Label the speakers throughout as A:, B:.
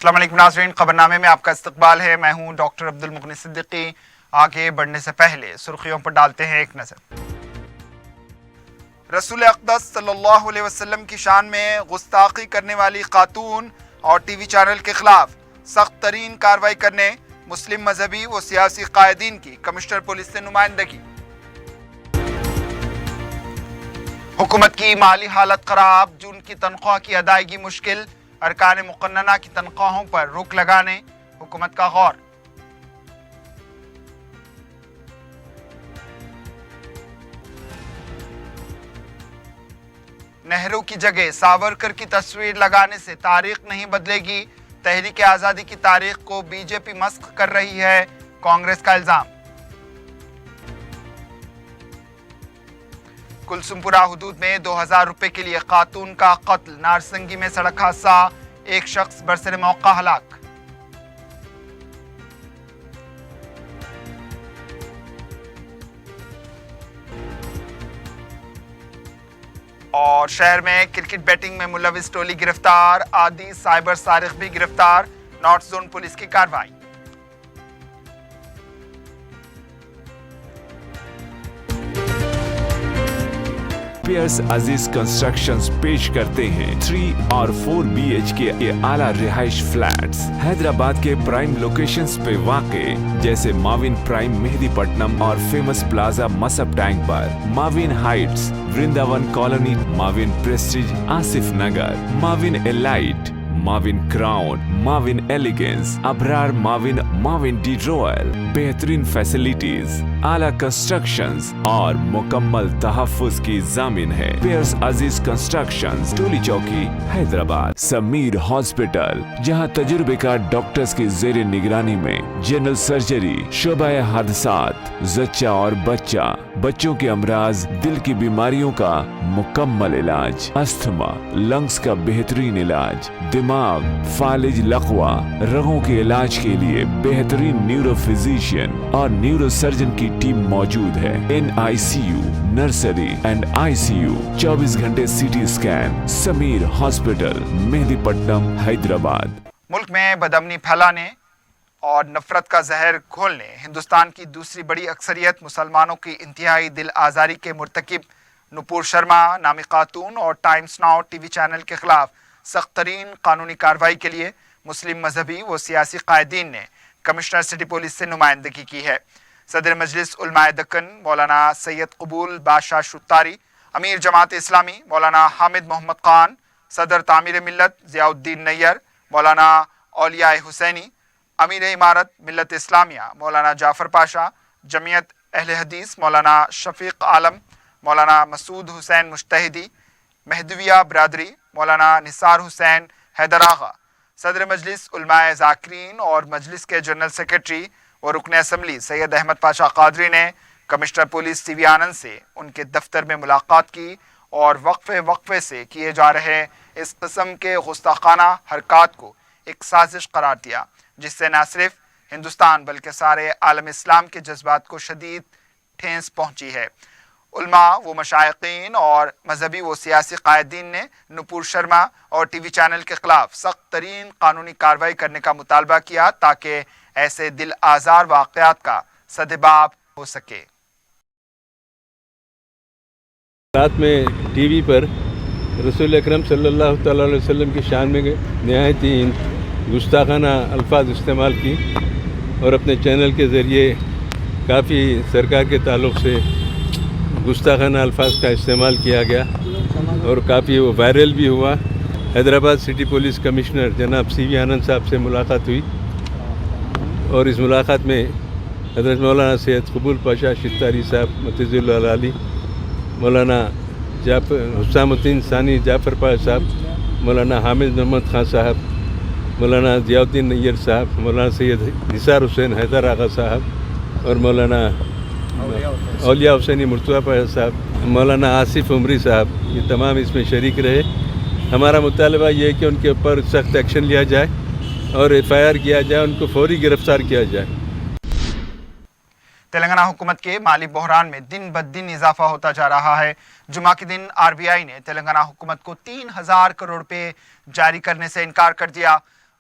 A: السلام علیکم ناظرین، خبرنامے میں آپ کا استقبال ہے۔ میں ہوں ڈاکٹر عبدالمغنی صدیقی۔ آگے بڑھنے سے پہلے سرخیوں پر ڈالتے ہیں ایک نظر۔ رسول اقدس صلی اللہ علیہ وسلم کی شان میں گستاخی کرنے والی خاتون اور ٹی وی چینل کے خلاف سخت ترین کارروائی کرنے مسلم مذہبی و سیاسی قائدین کی کمشنر پولیس سے نمائندگی۔ حکومت کی مالی حالت خراب، جون کی تنخواہ کی ادائیگی مشکل، ارکان مقننہ کی تنخواہوں پر روک لگانے حکومت کا غور۔ نہرو کی جگہ ساورکر کی تصویر لگانے سے تاریخ نہیں بدلے گی، تحریک آزادی کی تاریخ کو بی جے پی مسخ کر رہی ہے، کانگریس کا الزام۔ کلثوم پورہ حدود میں 2000 روپے کے لیے خاتون کا قتل، نارسنگی میں سڑک حادثہ، ایک شخص برسر موقع ہلاک۔ اور شہر میں کرکٹ بیٹنگ میں ملوث ٹولی گرفتار، عادی سائبر سارق بھی گرفتار، نارتھ زون پولیس کی کارروائی۔
B: پیئرس عزیز کنسٹرکشنز پیش کرتے ہیں 3 اور 4 BHK کے اعلیٰ رہائش فلیٹس حیدرآباد کے پرائم لوکیشنز پہ واقع، جیسے ماوین پرائم مہدی پٹنم اور فیمس پلازا مصب ٹینک پر، Mavin heights Vrindavan colony, Mavin prestige Asif Nagar, Mavin elite, Mavin crown, Mavin elegance, Abrar Mavin de royal, بہترین فیسلٹیز، اعلیٰ کنسٹرکشنز اور مکمل تحفظ کی ضامن ہے۔ پیئرس عزیز کنسٹرکشنز، ٹولی چوکی، حیدرآباد۔ سمیر ہاسپٹل، جہاں تجربے کار ڈاکٹرز کی زیر نگرانی میں جنرل سرجری، شعبہ حادثات، زچہ اور بچوں کے امراض، دل کی بیماریوں کا مکمل علاج، استھما، لنگز کا بہترین علاج، دماغ، فالج لقوہ، رگوں کے علاج کے لیے بہترین نیورو فزیشین اور نیورو سرجن کی ٹیم موجود ہے۔ NICU، نرسری اینڈ ICU، 24 گھنٹے CT اسکین۔ سمیر ہاسپٹل، مہدی پٹنم، حیدرآباد۔
A: ملک میں بدامنی پھیلانے اور نفرت کا زہر گھولنے ہندوستان کی دوسری بڑی اکثریت مسلمانوں کی انتہائی دل آزاری کے مرتکب نپور شرما نامی خاتون اور Times now T V channel کے خلاف سخت ترین قانونی کارروائی کے لیے مسلم مذہبی و سیاسی قائدین نے کمشنر سٹی پولیس سے نمائندگی کی ہے۔ صدر مجلس علماء دکن مولانا سید قبول بادشاہ شتاری، امیر جماعت اسلامی مولانا حامد محمد خان، صدر تعمیر ملت ضیاء الدین نیّر، مولانا اولیاء حسینی، امیر امارت ملت اسلامیہ مولانا جعفر پاشا، جمعیت اہل حدیث مولانا شفیق عالم، مولانا مسعود حسین مجتہدی، مہدویہ برادری مولانا نثار حسین حیدر آغا، صدر مجلس علماء ذاکرین اور مجلس کے جنرل سیکرٹری و رکن اسمبلی سید احمد پاشا قادری نے کمشنر پولیس ٹی وی آنند سے ان کے دفتر میں ملاقات کی اور وقفے سے کیے جا رہے اس قسم کے گستاخانہ حرکات کو ایک سازش قرار دیا، جس سے نہ صرف ہندوستان بلکہ سارے عالم اسلام کے جذبات کو شدید ٹھیس پہنچی ہے۔ علماء و مشائقین اور مذہبی و سیاسی قائدین نے نپور شرما اور ٹی وی چینل کے خلاف سخت ترین قانونی کارروائی کرنے کا مطالبہ کیا تاکہ ایسے دل آزار واقعات کا سدباب ہو سکے۔
C: رات میں ٹی وی پر رسول اکرم صلی اللہ تعالیٰ علیہ وسلم کی شان میں نہایت ہی گستاخانہ الفاظ استعمال کی اور اپنے چینل کے ذریعے کافی سرکار کے تعلق سے گستاخانہ الفاظ کا استعمال کیا گیا اور کافی وہ وائرل بھی ہوا۔ حیدرآباد سٹی پولیس کمشنر جناب CV آنند صاحب سے ملاقات ہوئی اور اس ملاقات میں حضرت مولانا سید قبول پاشا شتاری صاحب متضی اللہ علیہ، مولانا حسام الدین ثانی جعفر پاشا صاحب، مولانا حامد محمد خان صاحب، مولانا ضیاء الدین نیّر صاحب، مولانا سید نثار حسین حیدر آغا صاحب اور مولانا اولیاء حسینی مرتضیٰ پاشا صاحب، مولانا آصف عمری صاحب، یہ تمام اس میں شریک رہے۔ ہمارا مطالبہ یہ ہے کہ ان کے اوپر سخت ایکشن لیا جائے اور FIR کیا جائے، ان کو فوری گرفتار کیا جائے۔
A: تلنگانہ حکومت کے مالی بحران میں دن بدن اضافہ ہوتا جا رہا ہے۔ جمعہ کے دن RBI نے تلنگانہ حکومت کو 3000 کروڑ روپے جاری کرنے سے انکار کر دیا۔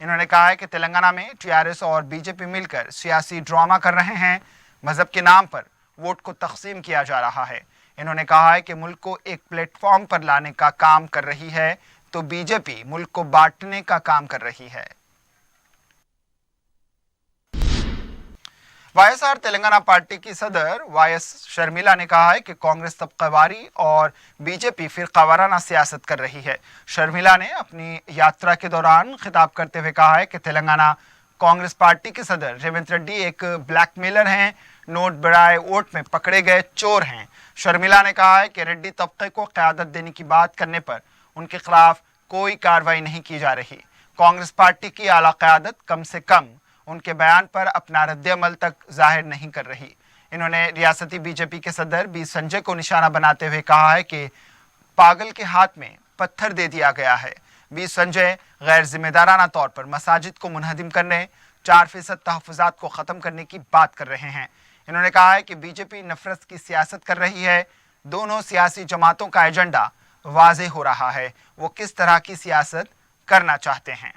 A: انہوں نے کہا ہے کہ تلنگانہ میں TRS اور BJP مل کر سیاسی ڈرامہ کر رہے ہیں، مذہب کے نام پر ووٹ کو تقسیم کیا جا رہا ہے۔ انہوں نے کہا ہے کہ ملک کو ایک پلیٹ فارم پر لانے کا کام کر رہی ہے تو BJP ملک کو بانٹنے کا کام کر رہی ہے۔ YSR تلنگانہ پارٹی کی صدر YS شرمیلا نے کہا ہے کہ کانگریس طبقہ واری اور BJP فرقہ وارانہ سیاست کر رہی ہے۔ شرمیلا نے اپنی یاترا کے دوران خطاب کرتے ہوئے کہا ہے کہ تلنگانہ کانگریس پارٹی کے صدر ریونت ریڈی ایک بلیک میلر ہیں، نوٹ برائے ووٹ میں پکڑے گئے چور ہیں۔ شرمیلا نے کہا ہے کہ ریڈی طبقے کو قیادت دینے کی بات کرنے پر ان کے خلاف کوئی کارروائی نہیں کی جا رہی۔ کانگریس پارٹی کی اعلیٰ قیادت کم سے کم ان کے بیان پر اپنا رد عمل تک ظاہر نہیں کر رہی۔ انہوں نے ریاستی BJP کے صدر B سنجے کو نشانہ بناتے ہوئے کہا ہے کہ پاگل کے ہاتھ میں پتھر دے دیا گیا ہے۔ B سنجے غیر ذمہ دارانہ طور پر مساجد کو منہدم کرنے، 4% تحفظات کو ختم کرنے کی بات کر رہے ہیں۔ انہوں نے کہا ہے کہ BJP نفرت کی سیاست کر رہی ہے۔ دونوں سیاسی جماعتوں کا ایجنڈا واضح ہو رہا ہے، وہ کس طرح کی سیاست کرنا چاہتے ہیں۔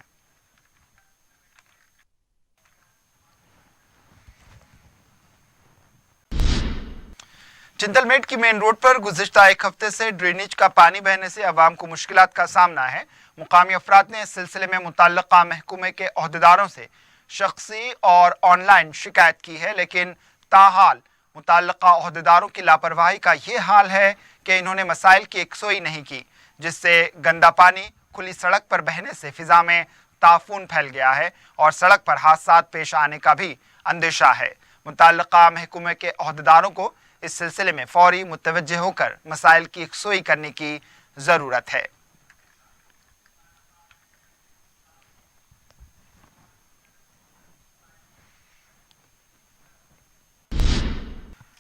A: چندل میٹ کی مین روڈ پر گزشتہ ایک ہفتے سے ڈرینیج کا پانی بہنے سے عوام کو مشکلات کا سامنا ہے۔ مقامی افراد نے اس سلسلے میں متعلقہ محکمے کے عہدیداروں سے شخصی اور آن لائن شکایت کی ہے، لیکن تاحال متعلقہ عہدیداروں کی لاپرواہی کا یہ حال ہے کہ انہوں نے مسائل کی یکسوئی نہیں کی، جس سے گندا پانی کھلی سڑک پر بہنے سے فضا میں تعفن پھیل گیا ہے اور سڑک پر حادثات پیش آنے کا بھی اندیشہ ہے۔ متعلقہ محکمے کے عہدیداروں کو اس سلسلے میں فوری متوجہ ہو کر مسائل کی یکسوئی کرنے کی ضرورت ہے۔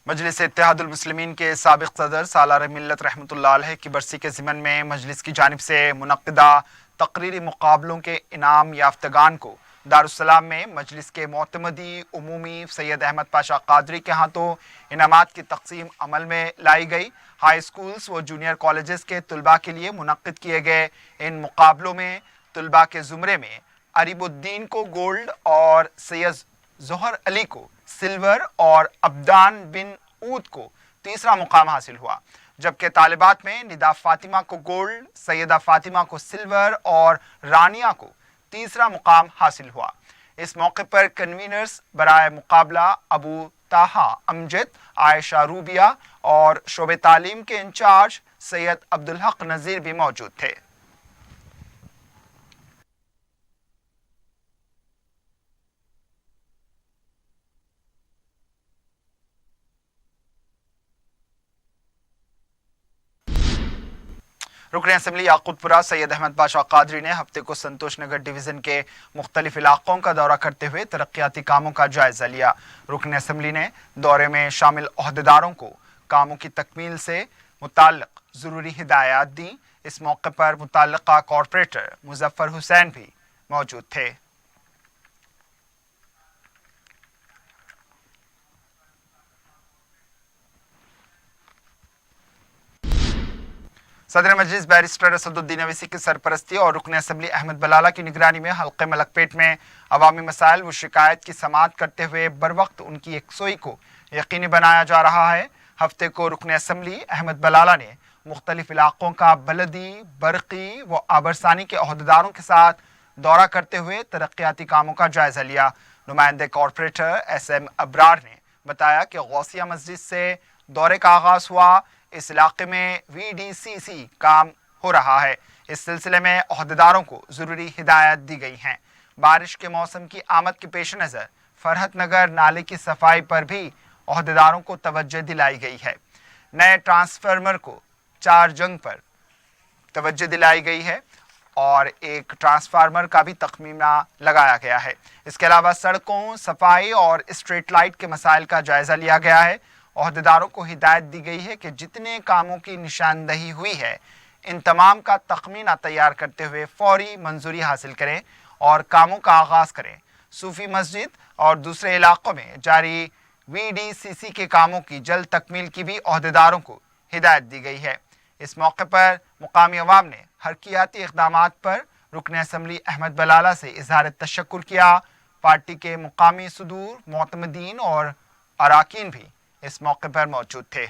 A: مجلس اتحاد المسلمین کے سابق صدر سالار ملت رحمۃ اللہ علیہ کی برسی کے ضمن میں مجلس کی جانب سے منعقدہ تقریری مقابلوں کے انعام یافتگان کو دارالسلام میں مجلس کے معتمدی عمومی سید احمد پاشا قادری کے ہاتھوں انعامات کی تقسیم عمل میں لائی گئی۔ ہائی اسکولز و جونیئر کالجز کے طلباء کے لیے منعقد کیے گئے ان مقابلوں میں طلباء کے زمرے میں عریب الدین کو گولڈ اور سید ظہر علی کو سلور اور عبدان بن اود کو تیسرا مقام حاصل ہوا، جبکہ طالبات میں ندا فاطمہ کو گولڈ، سیدہ فاطمہ کو سلور اور رانیہ کو تیسرا مقام حاصل ہوا۔ اس موقع پر کنوینرز برائے مقابلہ ابو طاہا امجد، عائشہ روبیہ اور شعبہ تعلیم کے انچارج سید عبدالحق نذیر بھی موجود تھے۔ رکن اسمبلی یاقوت پورہ سید احمد پاشا قادری نے ہفتے کو سنتوش نگر ڈویژن کے مختلف علاقوں کا دورہ کرتے ہوئے ترقیاتی کاموں کا جائزہ لیا۔ رکن اسمبلی نے دورے میں شامل عہدیداروں کو کاموں کی تکمیل سے متعلق ضروری ہدایات دیں۔ اس موقع پر متعلقہ کارپوریٹر مظفر حسین بھی موجود تھے۔ صدر مجلس بیرسٹر اسد الدین اویسی کی سرپرستی اور رکن اسمبلی احمد بلالہ کی نگرانی میں حلقہ ملک پیٹ میں عوامی مسائل و شکایت کی سماعت کرتے ہوئے بروقت ان کی یکسوئی کو یقینی بنایا جا رہا ہے۔ ہفتے کو رکن اسمبلی احمد بلالہ نے مختلف علاقوں کا بلدی، برقی و آبرسانی کے عہدیداروں کے ساتھ دورہ کرتے ہوئے ترقیاتی کاموں کا جائزہ لیا۔ نمائندے کارپوریٹر SM ابرار نے بتایا کہ غوثیہ مسجد سے دورے کا آغاز ہوا۔ اس علاقے میں VDCC کام ہو رہا ہے۔ اس سلسلے میں عہدیداروں کو ضروری ہدایات دی گئی ہیں۔ بارش کے موسم کی آمد کے پیش نظر فرحت نگر نالے کی صفائی پر بھی عہدیداروں کو توجہ دلائی گئی ہے۔ نئے ٹرانسفارمر کو 4 جنگ پر توجہ دلائی گئی ہے اور ایک ٹرانسفارمر کا بھی تخمینہ لگایا گیا ہے۔ اس کے علاوہ سڑکوں، صفائی اور اسٹریٹ لائٹ کے مسائل کا جائزہ لیا گیا ہے۔ عہدیداروں کو ہدایت دی گئی ہے کہ جتنے کاموں کی نشاندہی ہوئی ہے ان تمام کا تخمینہ تیار کرتے ہوئے فوری منظوری حاصل کریں اور کاموں کا آغاز کریں۔ صوفی مسجد اور دوسرے علاقوں میں جاری VDCC کے کاموں کی جلد تکمیل کی بھی عہدیداروں کو ہدایت دی گئی ہے۔ اس موقع پر مقامی عوام نے حرکیاتی اقدامات پر رکن اسمبلی احمد بلالہ سے اظہار تشکر کیا۔ پارٹی کے مقامی صدور، معتمدین اور اراکین بھی اس موقع پر موجود تھے۔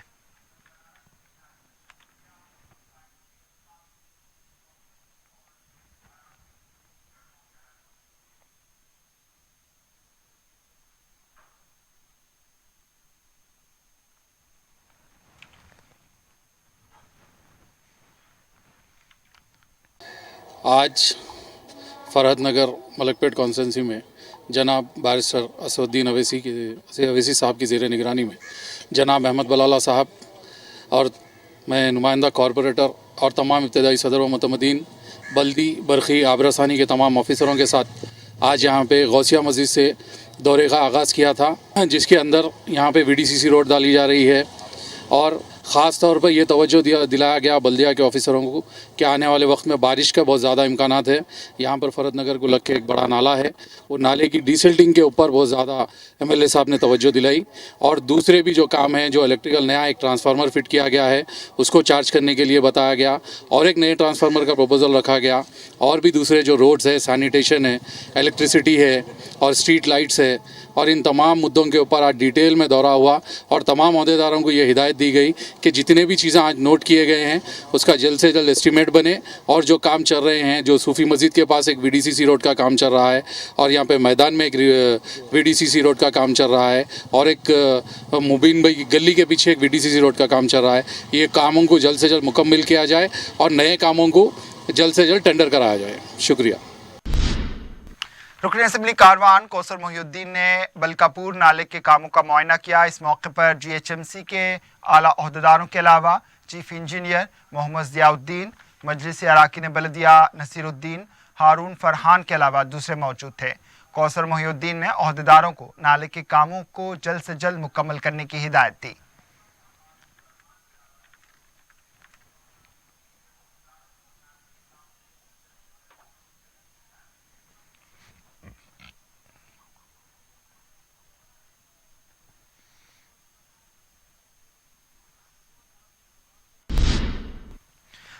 D: آج فرحت نگر ملک پیٹ کانسٹینسی میں جناب بیرسٹر اسد الدین اویسی صاحب کی زیر نگرانی میں جناب احمد بلالہ صاحب اور میں نمائندہ کارپوریٹر اور تمام ابتدائی صدر و معتمدین، بلدی، برقی، آبرسانی کے تمام آفیسروں کے ساتھ آج یہاں پہ غوثیہ مسجد سے دورے کا آغاز کیا تھا، جس کے اندر یہاں پہ VDCC روڈ ڈالی جا رہی ہے اور خاص طور پر یہ توجہ دلایا گیا بلدیہ کے آفیسروں کو کہ آنے والے وقت میں بارش کا بہت زیادہ امکانات ہے۔ یہاں پر فرحت نگر کو لگ کے ایک بڑا نالہ ہے، وہ نالے کی ڈیسلٹنگ کے اوپر بہت زیادہ MLA صاحب نے توجہ دلائی، اور دوسرے بھی جو کام ہیں، جو الیکٹریکل نیا ایک ٹرانسفارمر فٹ کیا گیا ہے اس کو چارج کرنے کے لیے بتایا گیا، اور ایک نئے ٹرانسفارمر کا پروپوزل رکھا گیا، اور بھی دوسرے جو روڈز ہے، سینیٹیشن ہے، الیکٹریسٹی ہے اور اسٹریٹ لائٹس ہے، اور ان تمام مدوں کے اوپر آج ڈیٹیل میں دورہ ہوا، اور تمام عہدیداروں کو یہ ہدایت دی گئی کہ جتنے بھی چیزیں آج نوٹ کیے گئے ہیں اس کا جلد سے جلد اسٹیمیٹ بنے، اور جو کام چل رہے ہیں، جو صوفی مسجد کے پاس ایک VDCC روڈ کا کام چل رہا ہے، اور یہاں پہ میدان میں ایک VDCC روڈ کا کام چل رہا ہے، اور ایک مبین بھائی گلی کے پیچھے ایک VDCC روڈ کا کام چل رہا ہے، یہ کاموں کو جلد سے جلد مکمل کیا جائے اور نئے کاموں کو جلد سے جلد ٹینڈر کرایا جائے۔ شکریہ۔
A: رکن اسمبلی کاروان کوثر محی الدین نے بلکاپور نالے کے کاموں کا معائنہ کیا۔ اس موقع پر GHMC کے اعلیٰ عہدیداروں کے علاوہ چیف انجینئر محمد ضیاء الدین، مجلس اراکین بلدیہ نصیر الدین، ہارون فرحان کے علاوہ دوسرے موجود تھے۔ کوثر محی الدین نے عہدیداروں کو نالے کے کاموں کو جلد سے جلد مکمل کرنے کی ہدایت دی۔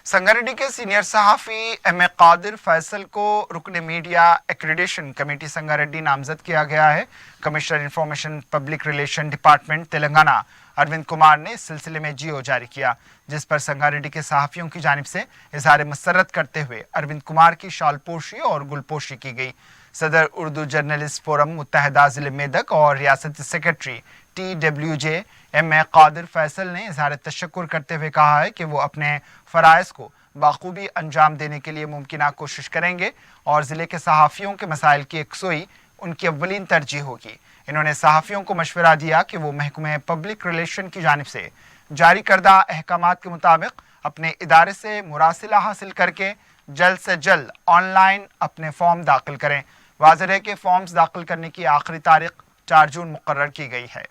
A: سنگاریڈی کے سینئر صحافی ایم اے قادر فیصل کو رکن میڈیا ایکریڈیشن کمیٹی سنگاریڈی نامزد کیا گیا ہے۔ Commissioner information public relation department Telangana Arvind Kumar نے اس سلسلے میں GO جاری کیا، جس پر سنگاریڈی کے صحافیوں کی جانب سے اظہار مسرت کرتے ہوئے اروند کمار کی شال پوشی اور گل پوشی کی گئی۔ صدر اردو جرنلسٹ فورم متحدہ ضلع میدک اور ریاستی سیکرٹری TWJ ایم اے قادر فیصل نے اظہار تشکر کرتے ہوئے کہا ہے کہ وہ اپنے فرائض کو بخوبی انجام دینے کے لیے ممکنہ کوشش کریں گے اور ضلع کے صحافیوں کے مسائل کی یکسوئی ان کی اولین ترجیح ہوگی۔ انہوں نے صحافیوں کو مشورہ دیا کہ وہ محکمہ پبلک ریلیشن کی جانب سے جاری کردہ احکامات کے مطابق اپنے ادارے سے مراسلہ حاصل کر کے جلد سے جلد آن لائن اپنے فارم داخل کریں۔ واضح ہے کہ فارمز داخل کرنے کی آخری تاریخ 4 جون مقرر کی گئی ہے۔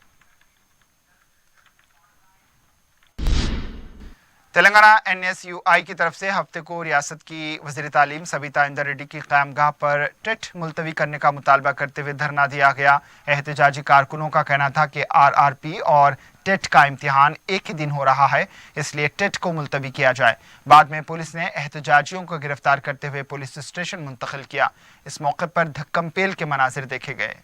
A: تلنگانہ NSUI کی طرف سے ہفتے کو ریاست کی وزیر تعلیم سبیتا اندر ریڈی کی قیام گاہ پر ٹیٹ ملتوی کرنے کا مطالبہ کرتے ہوئے دھرنا دیا گیا۔ احتجاجی کارکنوں کا کہنا تھا کہ RRP اور ٹیٹ کا امتحان ایک ہی دن ہو رہا ہے، اس لیے ٹیٹ کو ملتوی کیا جائے۔ بعد میں پولیس نے احتجاجیوں کو گرفتار کرتے ہوئے پولیس اسٹیشن منتقل کیا۔ اس موقع پر دھکم پیل کے مناظر دیکھے گئے۔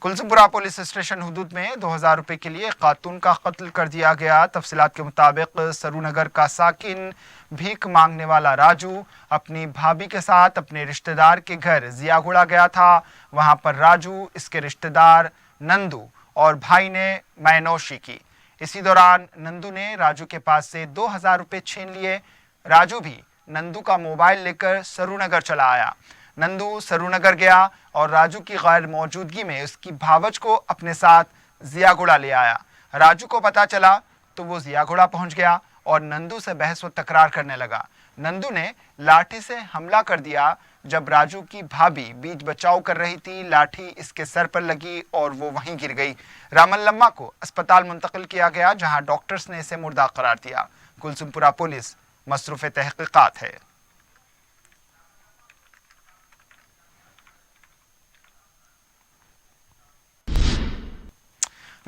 A: کلزمپورہ پولیس اسٹیشن حدود میں 2000 روپے کے لیے خاتون کا قتل کر دیا گیا۔ تفصیلات کے مطابق سرو نگر کا ساکن بھیک مانگنے والا راجو اپنی بھابھی کے ساتھ اپنے رشتہ دار کے گھر ضیا گڑا گیا تھا۔ وہاں پر راجو، اس کے رشتہ دار نندو اور بھائی نے مے نوشی کی۔ اسی دوران نندو نے راجو کے پاس سے 2000 روپے چھین لیے۔ راجو بھی نندو کا موبائل لے کر سرو نگر چلا آیا۔ نندو سرو نگر گیا اور راجو کی غیر موجودگی میں اس کی بھاوج کو اپنے ساتھ ضیا گڑا لے آیا۔ راجو کو پتا چلا تو وہ ضیا گڑا پہنچ گیا اور نندو سے بحث و تکرار کرنے لگا۔ نندو نے لاٹھی سے حملہ کر دیا۔ جب راجو کی بھابھی بیچ بچاؤ کر رہی تھی، لاٹھی اس کے سر پر لگی اور وہ وہیں گر گئی۔ رامن لمہ کو اسپتال منتقل کیا گیا، جہاں ڈاکٹرز نے اسے مردہ قرار دیا۔ کلزمپورہ پولیس مصروف تحقیقات ہے۔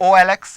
A: OLX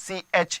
A: CH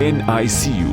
B: NICU,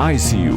B: ICU,